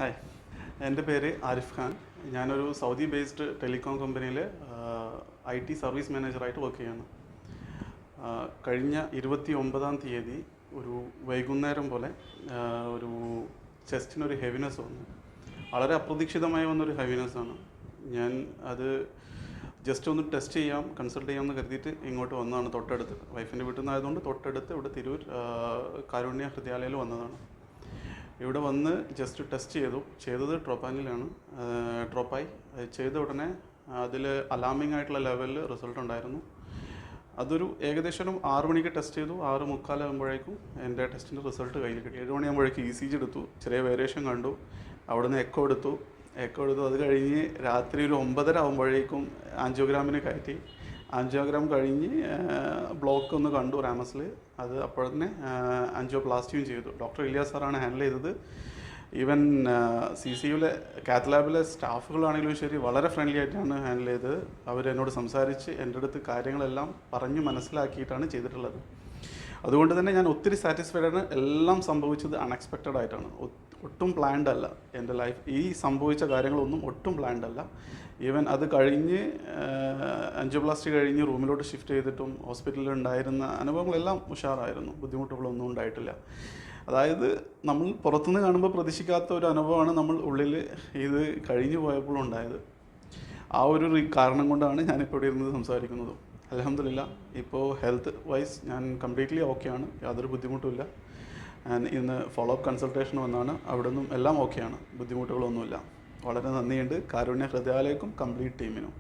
Hi, എൻ്റെ പേര് ആരിഫ് ഖാൻ. ഞാനൊരു സൗദി ബേസ്ഡ് ടെലികോം കമ്പനിയിൽ IT സർവീസ് മാനേജറായിട്ട് വർക്ക് ചെയ്യാണ്. കഴിഞ്ഞ 29-ാം തീയതി ഒരു വൈകുന്നേരം പോലെ ഒരു ചെസ്റ്റിനൊരു ഹെവിനെസ് വന്നു. വളരെ അപ്രതീക്ഷിതമായി വന്നൊരു ഹെവിനെസ്സാണ്. ഞാൻ അത് ജസ്റ്റ് ഒന്ന് ടെസ്റ്റ് ചെയ്യാം, കൺസൾട്ട് ചെയ്യാമെന്ന് കരുതിയിട്ട് ഇങ്ങോട്ട് വന്നതാണ്. തൊട്ടടുത്ത് വൈഫിൻ്റെ വീട്ടിൽ നിന്നായതുകൊണ്ട് തൊട്ടടുത്ത് ഇവിടെ തിരൂർ കാരുണ്യ ഹൃദയാലയയിൽ വന്നതാണ്. ഇവിടെ വന്ന് ജസ്റ്റ് ടെസ്റ്റ് ചെയ്തത് ട്രോപ്പാനിലാണ്. ട്രോപ്പായി ചെയ്ത ഉടനെ അതിൽ അലാമിംഗ് ആയിട്ടുള്ള ലെവലിൽ റിസൾട്ട് ഉണ്ടായിരുന്നു. അതൊരു ഏകദേശം 6 മണിക്ക് ടെസ്റ്റ് ചെയ്തു. 6:45 ആകുമ്പോഴേക്കും എൻ്റെ ടെസ്റ്റിൻ്റെ റിസൾട്ട് കയ്യിൽ കിട്ടി. 7 മണിയാകുമ്പോഴേക്കും ECG എടുത്തു, ചെറിയ വേരിയേഷൻ കണ്ടു. അവിടെ നിന്ന് എക്കോ എടുത്ു. അത് കഴിഞ്ഞ് രാത്രി ഒരു 9:30 ആകുമ്പോഴേക്കും ആൻജിയോഗ്രാമിന് കയറ്റി. ആൻജിയോഗ്രാം കഴിഞ്ഞ് ബ്ലോക്ക് ഒന്ന് കണ്ടു റാമസിൽ. അത് അപ്പോൾ തന്നെ ആൻജിയോപ്ലാസ്റ്റിയും ചെയ്തു. ഡോക്ടർ ഇലിയാസ് സാറാണ് ഹാൻഡിൽ ചെയ്തത്. ഈവൻ CCUവിലെ കാത്ത് ലാബിലെ സ്റ്റാഫുകളാണെങ്കിലും ശരി, വളരെ ഫ്രണ്ട്ലി ആയിട്ടാണ് ഹാൻഡിൽ ചെയ്തത്. അവരെന്നോട് സംസാരിച്ച് എൻ്റെ അടുത്ത് കാര്യങ്ങളെല്ലാം പറഞ്ഞ് മനസ്സിലാക്കിയിട്ടാണ് ചെയ്തിട്ടുള്ളത്. അതുകൊണ്ട് തന്നെ ഞാൻ ഒത്തിരി സാറ്റിസ്ഫൈഡ് ആണ്. എല്ലാം സംഭവിച്ചത് അൺഎക്സ്പെക്റ്റഡ് ആയിട്ടാണ്, ഒട്ടും പ്ലാൻഡ് അല്ല. എൻ്റെ ലൈഫ് ഈ സംഭവിച്ച കാര്യങ്ങളൊന്നും ഒട്ടും പ്ലാൻഡ് അല്ല. ഈവൻ അത് കഴിഞ്ഞ് ആൻജിയോപ്ലാസ്റ്റി കഴിഞ്ഞ് റൂമിലോട്ട് ഷിഫ്റ്റ് ചെയ്തിട്ടും ഹോസ്പിറ്റലിൽ ഉണ്ടായിരുന്ന അനുഭവങ്ങളെല്ലാം ഉഷാറായിരുന്നു. ബുദ്ധിമുട്ടുകളൊന്നും ഉണ്ടായിട്ടില്ല. അതായത് നമ്മൾ പുറത്തുനിന്ന് കാണുമ്പോൾ പ്രതീക്ഷിക്കാത്ത ഒരു അനുഭവമാണ് നമ്മൾ ഉള്ളിൽ ഇത് കഴിഞ്ഞു പോയപ്പോൾ ഉണ്ടായത്. ആ ഒരു കാരണം കൊണ്ടാണ് ഞാനിപ്പോൾ ഇവിടെ ഇരുന്ന് സംസാരിക്കുന്നതും. അൽഹംദുലില്ലാ, ഇപ്പോൾ ഹെൽത്ത് വൈസ് ഞാൻ കംപ്ലീറ്റ്ലി ഓക്കെയാണ്, യാതൊരു ബുദ്ധിമുട്ടുമില്ല. ഞാൻ ഇന്ന് ഫോളോ അപ്പ് കൺസൾട്ടേഷൻ വന്നാണ്. അവിടെ നിന്നും എല്ലാം ഓക്കെയാണ്, ബുദ്ധിമുട്ടുകളൊന്നുമില്ല. വളരെ നന്ദിയുണ്ട് കാരുണ്യ ഹൃദയാലയക്കും കംപ്ലീറ്റ് ടീമിനും.